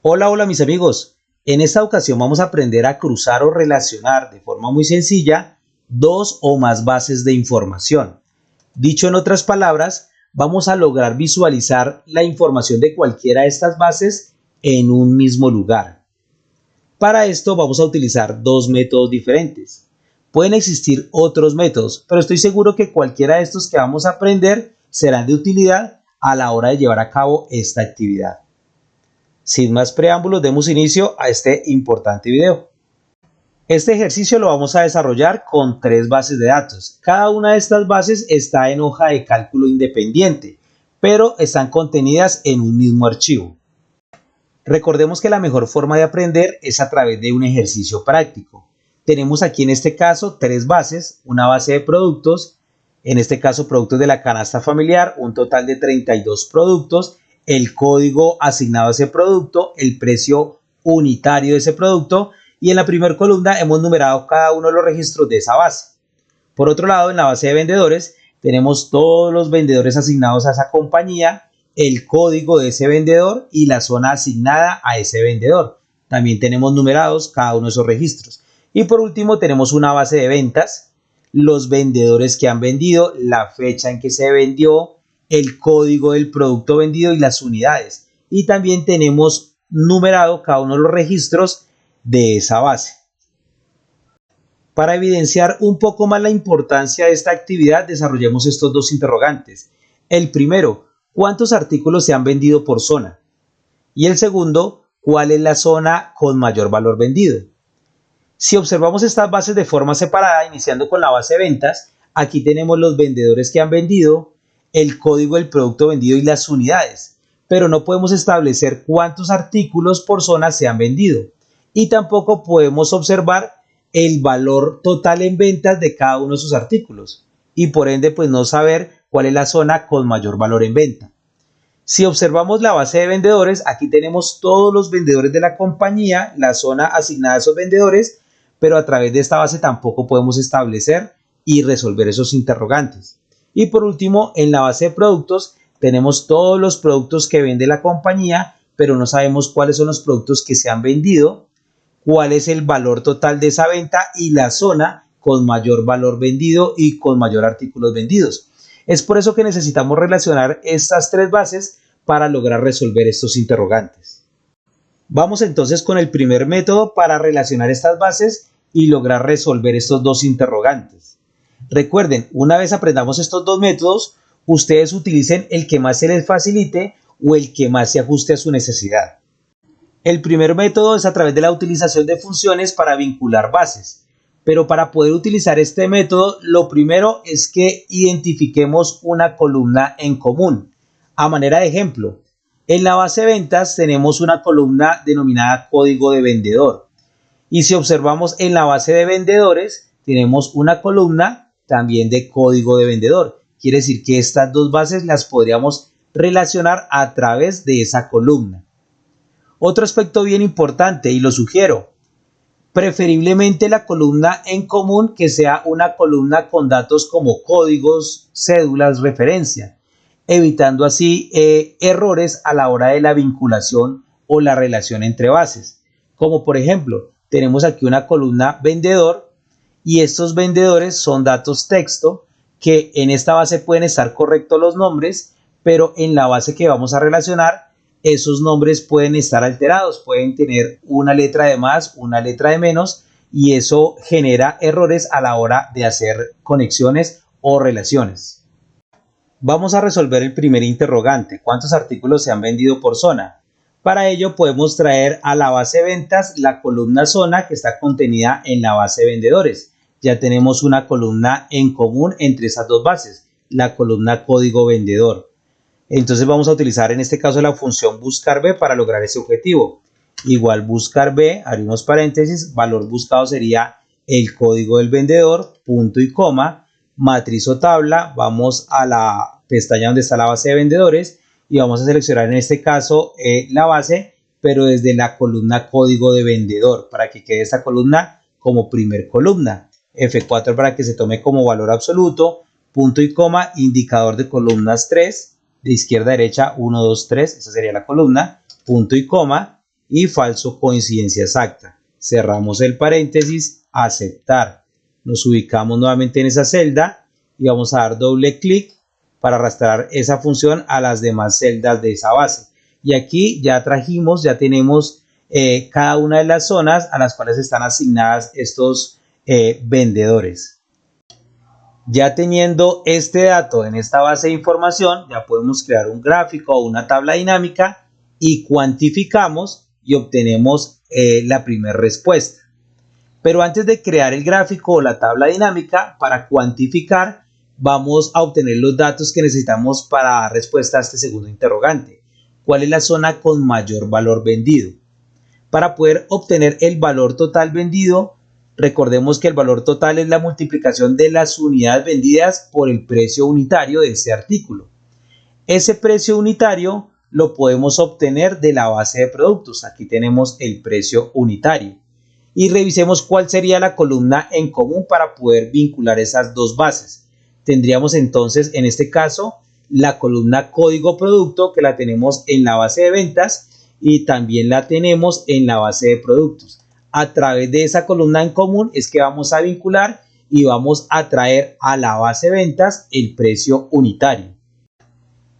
Hola mis amigos. En esta ocasión vamos a aprender a cruzar o relacionar de forma muy sencilla dos o más bases de información. Dicho en otras palabras, vamos a lograr visualizar la información de cualquiera de estas bases en un mismo lugar. Para esto vamos a utilizar dos métodos diferentes. Pueden existir otros métodos, pero estoy seguro que cualquiera de estos que vamos a aprender serán de utilidad a la hora de llevar a cabo esta actividad. Sin más preámbulos, demos inicio a este importante video. Este ejercicio lo vamos a desarrollar con tres bases de datos. Cada una de estas bases está en hoja de cálculo independiente, pero están contenidas en un mismo archivo. Recordemos que la mejor forma de aprender es a través de un ejercicio práctico. Tenemos aquí en este caso tres bases, una base de productos, en este caso productos de la canasta familiar, un total de 32 productos, el código asignado a ese producto, el precio unitario de ese producto y en la primera columna hemos numerado cada uno de los registros de esa base. Por otro lado, en la base de vendedores tenemos todos los vendedores asignados a esa compañía, el código de ese vendedor y la zona asignada a ese vendedor. También tenemos numerados cada uno de esos registros. Y por último tenemos una base de ventas, los vendedores que han vendido, la fecha en que se vendió, el código del producto vendido y las unidades. Y también tenemos numerado cada uno de los registros de esa base. Para evidenciar un poco más la importancia de esta actividad, desarrollemos estos dos interrogantes. El primero, ¿cuántos artículos se han vendido por zona? Y el segundo, ¿cuál es la zona con mayor valor vendido? Si observamos estas bases de forma separada, iniciando con la base de ventas, aquí tenemos los vendedores que han vendido, el código del producto vendido y las unidades, pero no podemos establecer cuántos artículos por zona se han vendido y tampoco podemos observar el valor total en ventas de cada uno de sus artículos y por ende pues no saber cuál es la zona con mayor valor en venta. Si observamos la base de vendedores, aquí tenemos todos los vendedores de la compañía, la zona asignada a esos vendedores, pero a través de esta base tampoco podemos establecer y resolver esos interrogantes. Y por último, en la base de productos tenemos todos los productos que vende la compañía, pero no sabemos cuáles son los productos que se han vendido, cuál es el valor total de esa venta y la zona con mayor valor vendido y con mayor artículos vendidos. Es por eso que necesitamos relacionar estas tres bases para lograr resolver estos interrogantes. Vamos entonces con el primer método para relacionar estas bases y lograr resolver estos dos interrogantes. Recuerden, una vez aprendamos estos dos métodos, ustedes utilicen el que más se les facilite o el que más se ajuste a su necesidad. El primer método es a través de la utilización de funciones para vincular bases. Pero para poder utilizar este método, lo primero es que identifiquemos una columna en común. A manera de ejemplo, en la base de ventas tenemos una columna denominada código de vendedor. Y si observamos en la base de vendedores, tenemos una columna también de código de vendedor. Quiere decir que estas dos bases las podríamos relacionar a través de esa columna. Otro aspecto bien importante, y lo sugiero, preferiblemente la columna en común que sea una columna con datos como códigos, cédulas, referencia, evitando así errores a la hora de la vinculación o la relación entre bases. Como por ejemplo, tenemos aquí una columna vendedor y estos vendedores son datos texto que en esta base pueden estar correctos los nombres, pero en la base que vamos a relacionar esos nombres pueden estar alterados, pueden tener una letra de más, una letra de menos y eso genera errores a la hora de hacer conexiones o relaciones. Vamos a resolver el primer interrogante, ¿cuántos artículos se han vendido por zona? Para ello podemos traer a la base de ventas la columna zona que está contenida en la base de vendedores. Ya tenemos una columna en común entre esas dos bases, la columna código vendedor. Entonces vamos a utilizar en este caso la función buscar B para lograr ese objetivo. Igual buscar B, abrimos paréntesis, valor buscado sería el código del vendedor, punto y coma, matriz o tabla, vamos a la pestaña donde está la base de vendedores y vamos a seleccionar en este caso la base, pero desde la columna código de vendedor, para que quede esta columna como primer columna. F4 para que se tome como valor absoluto, punto y coma, indicador de columnas 3, de izquierda a derecha 1, 2, 3, esa sería la columna, punto y coma, y falso coincidencia exacta. Cerramos el paréntesis, aceptar. Nos ubicamos nuevamente en esa celda y vamos a dar doble clic para arrastrar esa función a las demás celdas de esa base. Y aquí ya tenemos cada una de las zonas a las cuales están asignadas estos vendedores. Ya teniendo este dato en esta base de información, ya podemos crear un gráfico o una tabla dinámica y cuantificamos y obtenemos la primera respuesta. Pero antes de crear el gráfico o la tabla dinámica, para cuantificar, vamos a obtener los datos que necesitamos para dar respuesta a este segundo interrogante. ¿Cuál es la zona con mayor valor vendido? Para poder obtener el valor total vendido, recordemos que el valor total es la multiplicación de las unidades vendidas por el precio unitario de ese artículo. Ese precio unitario lo podemos obtener de la base de productos. Aquí tenemos el precio unitario. Y revisemos cuál sería la columna en común para poder vincular esas dos bases. Tendríamos entonces en este caso la columna código producto, que la tenemos en la base de ventas y también la tenemos en la base de productos. A través de esa columna en común es que vamos a vincular y vamos a traer a la base de ventas el precio unitario.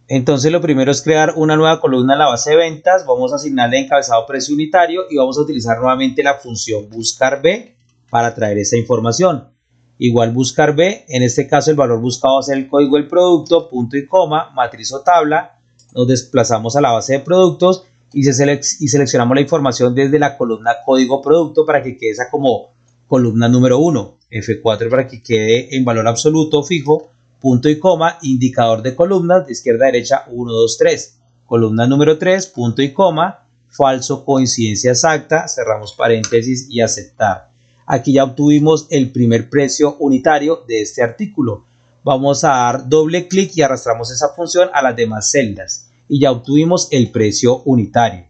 Entonces lo primero es crear una nueva columna en la base de ventas. Vamos a asignarle encabezado precio unitario y vamos a utilizar nuevamente la función buscar B para traer esa información. Igual buscar B, en este caso el valor buscado va a ser el código del producto, punto y coma, matriz o tabla. Nos desplazamos a la base de productos y seleccionamos la información desde la columna código producto para que quede esa como columna número 1. F4 para que quede en valor absoluto fijo, punto y coma, indicador de columnas de izquierda a derecha 1, 2, 3. Columna número 3, punto y coma, falso coincidencia exacta, cerramos paréntesis y aceptar. Aquí ya obtuvimos el primer precio unitario de este artículo. Vamos a dar doble clic y arrastramos esa función a las demás celdas y ya obtuvimos el precio unitario.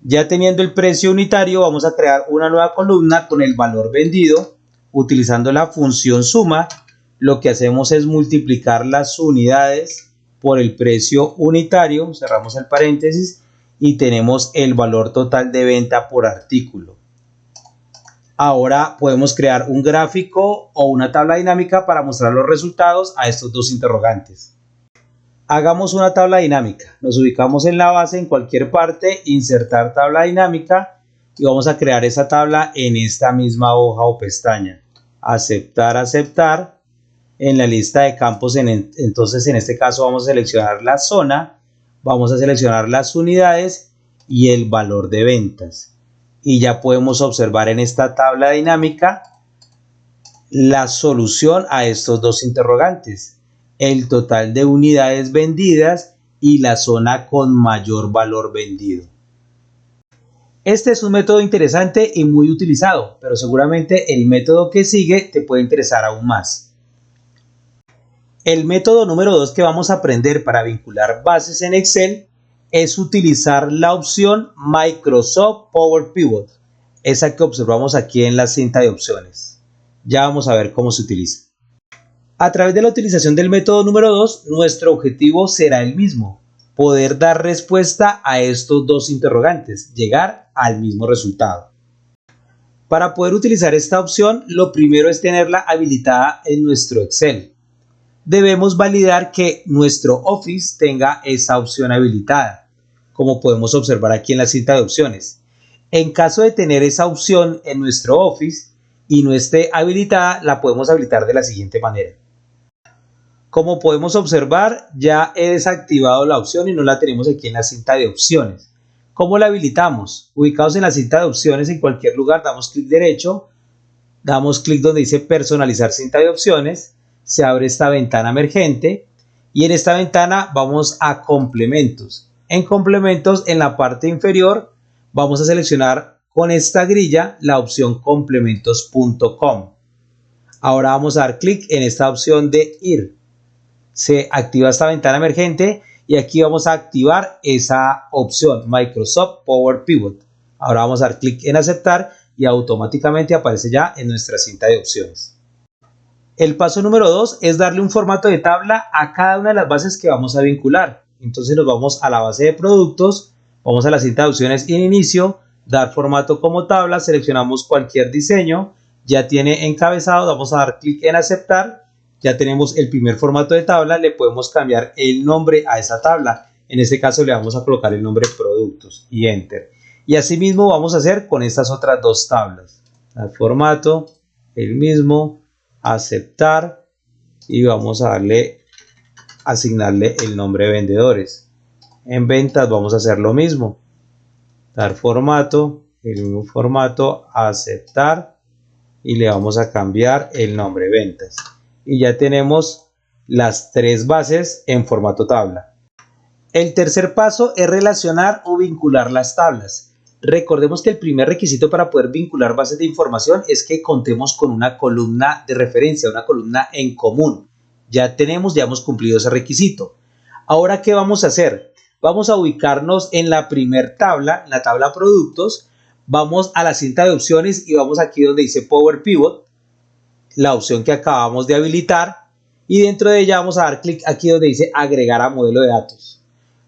Ya teniendo el precio unitario, vamos a crear una nueva columna con el valor vendido utilizando la función suma. Lo que hacemos es multiplicar las unidades por el precio unitario, cerramos el paréntesis y tenemos el valor total de venta por artículo. Ahora podemos crear un gráfico o una tabla dinámica para mostrar los resultados a estos dos interrogantes. Hagamos una tabla dinámica. Nos ubicamos en la base en cualquier parte, insertar tabla dinámica y vamos a crear esa tabla en esta misma hoja o pestaña. Aceptar, aceptar. En la lista de campos, entonces en este caso vamos a seleccionar la zona, vamos a seleccionar las unidades y el valor de ventas. Y ya podemos observar en esta tabla dinámica la solución a estos dos interrogantes, el total de unidades vendidas y la zona con mayor valor vendido. Este es un método interesante y muy utilizado, pero seguramente el método que sigue te puede interesar aún más. El método número 2 que vamos a aprender para vincular bases en Excel es utilizar la opción Microsoft Power Pivot, esa que observamos aquí en la cinta de opciones. Ya vamos a ver cómo se utiliza. A través de la utilización del método número 2, nuestro objetivo será el mismo, poder dar respuesta a estos dos interrogantes, llegar al mismo resultado. Para poder utilizar esta opción, lo primero es tenerla habilitada en nuestro Excel. Debemos validar que nuestro Office tenga esa opción habilitada, como podemos observar aquí en la cinta de opciones. En caso de tener esa opción en nuestro Office y no esté habilitada, la podemos habilitar de la siguiente manera. Como podemos observar, ya he desactivado la opción y no la tenemos aquí en la cinta de opciones. ¿Cómo la habilitamos? Ubicados en la cinta de opciones, en cualquier lugar, damos clic derecho, damos clic donde dice personalizar cinta de opciones, se abre esta ventana emergente y en esta ventana vamos a complementos. En complementos, en la parte inferior, vamos a seleccionar con esta grilla la opción complementos.com. Ahora vamos a dar clic en esta opción de ir. Se activa esta ventana emergente y aquí vamos a activar esa opción Microsoft Power Pivot. Ahora vamos a dar clic en aceptar y automáticamente aparece ya en nuestra cinta de opciones. El paso número 2 es darle un formato de tabla a cada una de las bases que vamos a vincular. Entonces nos vamos a la base de productos, Vamos a la cinta de opciones en inicio, dar formato como tabla, seleccionamos cualquier diseño, ya tiene encabezado, vamos a dar clic en aceptar, ya tenemos el primer formato de tabla, le podemos cambiar el nombre a esa tabla, en este caso le vamos a colocar el nombre productos y enter. Y así mismo vamos a hacer con estas otras dos tablas, dar formato, el mismo, aceptar y vamos a asignarle el nombre de vendedores. En ventas vamos a hacer lo mismo, dar formato, el mismo formato, aceptar y le vamos a cambiar el nombre ventas. Y ya tenemos las tres bases en formato tabla. El tercer paso es relacionar o vincular las tablas. Recordemos que el primer requisito para poder vincular bases de información es que contemos con una columna de referencia, una columna en común. Ya hemos cumplido ese requisito. Ahora, ¿qué vamos a hacer? Vamos a ubicarnos en la primer tabla, la tabla productos, vamos a la cinta de opciones y vamos aquí donde dice Power Pivot, la opción que acabamos de habilitar, y dentro de ella vamos a dar clic aquí donde dice agregar a modelo de datos.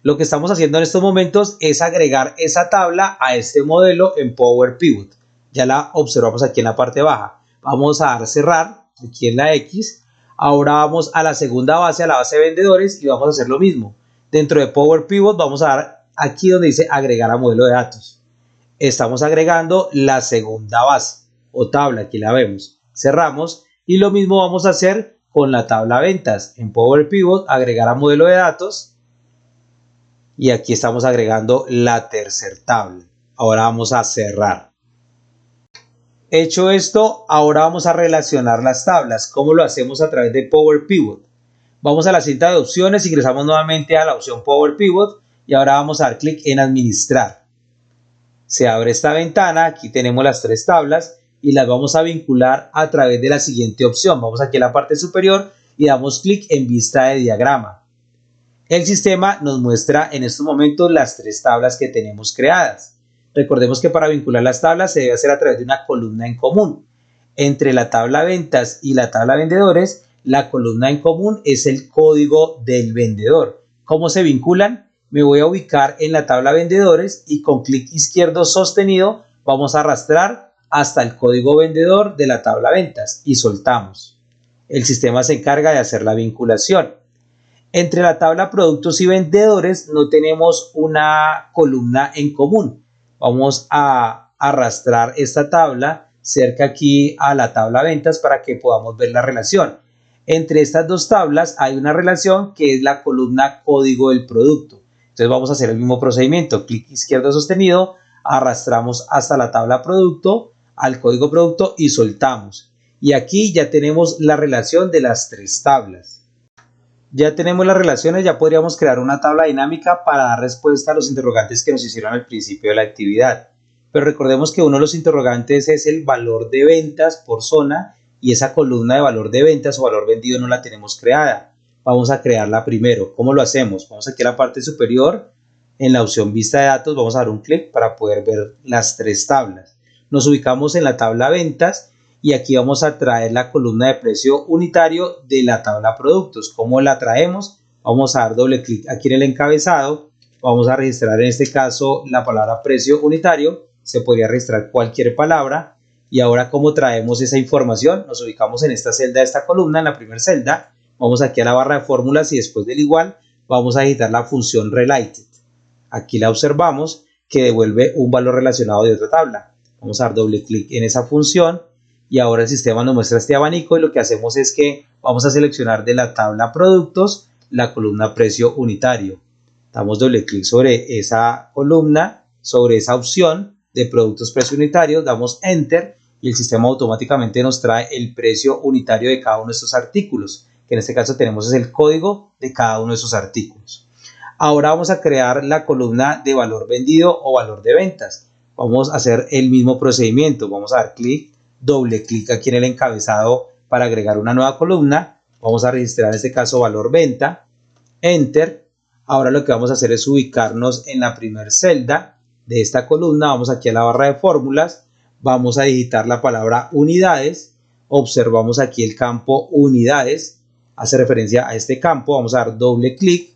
Lo que estamos haciendo en estos momentos es agregar esa tabla a este modelo en Power Pivot. Ya la observamos aquí en la parte baja. Vamos a dar cerrar aquí en la X. Ahora vamos a la segunda base, a la base de vendedores, y vamos a hacer lo mismo. Dentro de Power Pivot vamos a dar aquí donde dice agregar a modelo de datos. Estamos agregando la segunda base o tabla, aquí la vemos. Cerramos y lo mismo vamos a hacer con la tabla ventas. En Power Pivot agregar a modelo de datos y aquí estamos agregando la tercera tabla. Ahora vamos a cerrar. Hecho esto, ahora vamos a relacionar las tablas. ¿Cómo lo hacemos? A través de Power Pivot. Vamos a la cinta de opciones, ingresamos nuevamente a la opción Power Pivot y ahora vamos a dar clic en administrar. Se abre esta ventana, aquí tenemos las tres tablas y las vamos a vincular a través de la siguiente opción. Vamos aquí a la parte superior y damos clic en vista de diagrama. El sistema nos muestra en estos momentos las tres tablas que tenemos creadas. Recordemos que para vincular las tablas se debe hacer a través de una columna en común. Entre la tabla ventas y la tabla vendedores, la columna en común es el código del vendedor. ¿Cómo se vinculan? Me voy a ubicar en la tabla vendedores y con clic izquierdo sostenido vamos a arrastrar hasta el código vendedor de la tabla ventas y soltamos. El sistema se encarga de hacer la vinculación. Entre la tabla productos y vendedores no tenemos una columna en común. Vamos a arrastrar esta tabla cerca aquí a la tabla ventas para que podamos ver la relación. Entre estas dos tablas hay una relación que es la columna código del producto. Entonces vamos a hacer el mismo procedimiento. Clic izquierdo sostenido, arrastramos hasta la tabla producto, al código producto y soltamos. Y aquí ya tenemos la relación de las tres tablas. Ya tenemos las relaciones, ya podríamos crear una tabla dinámica para dar respuesta a los interrogantes que nos hicieron al principio de la actividad. Pero recordemos que uno de los interrogantes es el valor de ventas por zona y esa columna de valor de ventas o valor vendido no la tenemos creada. Vamos a crearla primero. ¿Cómo lo hacemos? Vamos aquí a la parte superior, en la opción vista de datos, vamos a dar un clic para poder ver las tres tablas. Nos ubicamos en la tabla ventas y aquí vamos a traer la columna de precio unitario de la tabla productos. ¿Cómo la traemos? Vamos a dar doble clic aquí en el encabezado, vamos a registrar en este caso la palabra precio unitario, se podría registrar cualquier palabra. Y ahora, ¿cómo traemos esa información? Nos ubicamos en esta celda de esta columna, en la primera celda. Vamos aquí a la barra de fórmulas y después del igual vamos a digitar la función related. Aquí la observamos que devuelve un valor relacionado de otra tabla. Vamos a dar doble clic en esa función y ahora el sistema nos muestra este abanico y lo que hacemos es que vamos a seleccionar de la tabla productos la columna precio unitario. Damos doble clic sobre esa columna, sobre esa opción de productos precio unitario, damos enter y el sistema automáticamente nos trae el precio unitario de cada uno de estos artículos, que en este caso tenemos es el código de cada uno de esos artículos. Ahora vamos a crear la columna de valor vendido o valor de ventas. Vamos a hacer el mismo procedimiento, vamos a dar clic, doble clic aquí en el encabezado para agregar una nueva columna, vamos a registrar en este caso valor venta, enter. Ahora lo que vamos a hacer es ubicarnos en la primera celda de esta columna, vamos aquí a la barra de fórmulas, vamos a digitar la palabra unidades, observamos aquí el campo unidades, hace referencia a este campo, vamos a dar doble clic,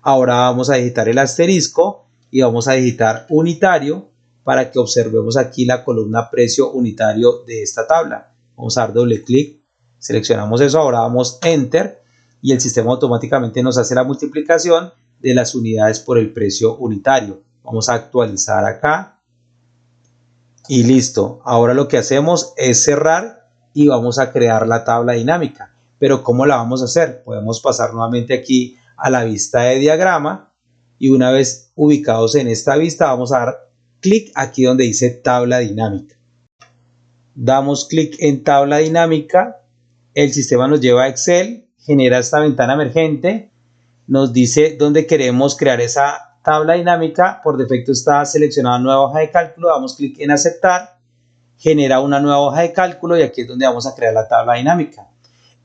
ahora vamos a digitar el asterisco y vamos a digitar unitario para que observemos aquí la columna precio unitario de esta tabla. Vamos a dar doble clic, seleccionamos eso, ahora damos enter y el sistema automáticamente nos hace la multiplicación de las unidades por el precio unitario. Vamos a actualizar acá y listo. Ahora lo que hacemos es cerrar y vamos a crear la tabla dinámica. Pero ¿cómo la vamos a hacer? Podemos pasar nuevamente aquí a la vista de diagrama y una vez ubicados en esta vista vamos a dar clic aquí donde dice tabla dinámica. Damos clic en tabla dinámica, el sistema nos lleva a Excel, genera esta ventana emergente, nos dice dónde queremos crear esa tabla dinámica, por defecto está seleccionada nueva hoja de cálculo, damos clic en aceptar, genera una nueva hoja de cálculo y aquí es donde vamos a crear la tabla dinámica.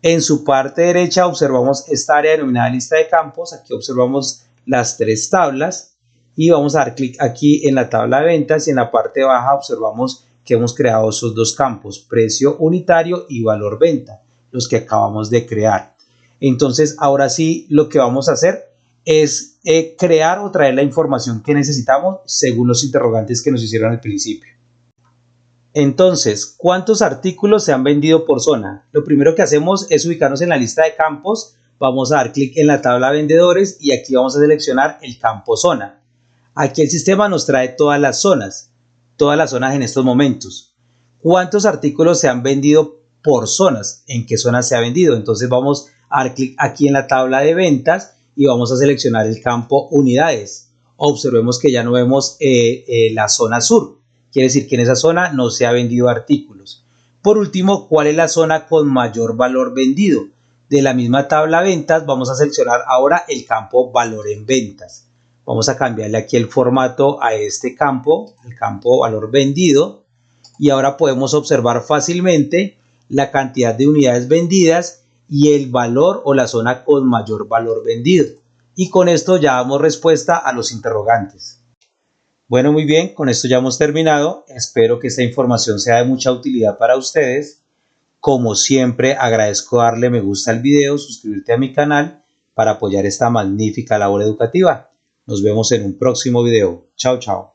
En su parte derecha observamos esta área denominada lista de campos, aquí observamos las tres tablas y vamos a dar clic aquí en la tabla de ventas y en la parte baja observamos que hemos creado esos dos campos, precio unitario y valor venta, los que acabamos de crear. Entonces ahora sí lo que vamos a hacer es crear o traer la información que necesitamos según los interrogantes que nos hicieron al principio. Entonces, ¿cuántos artículos se han vendido por zona? Lo primero que hacemos es ubicarnos en la lista de campos, vamos a dar clic en la tabla vendedores y aquí vamos a seleccionar el campo zona. Aquí el sistema nos trae todas las zonas en estos momentos. ¿Cuántos artículos se han vendido por zonas? ¿En qué zonas se ha vendido? Entonces vamos a dar clic aquí en la tabla de ventas y vamos a seleccionar el campo unidades. Observemos que ya no vemos la zona sur. Quiere decir que en esa zona no se ha vendido artículos. Por último, ¿cuál es la zona con mayor valor vendido? De la misma tabla ventas vamos a seleccionar ahora el campo valor en ventas. Vamos a cambiarle aquí el formato a este campo, el campo valor vendido. Y ahora podemos observar fácilmente la cantidad de unidades vendidas y el valor o la zona con mayor valor vendido. Y con esto ya damos respuesta a los interrogantes. Bueno, muy bien, con esto ya hemos terminado. Espero que esta información sea de mucha utilidad para ustedes. Como siempre, agradezco darle me gusta al video, suscribirte a mi canal para apoyar esta magnífica labor educativa. Nos vemos en un próximo video. Chao, chao.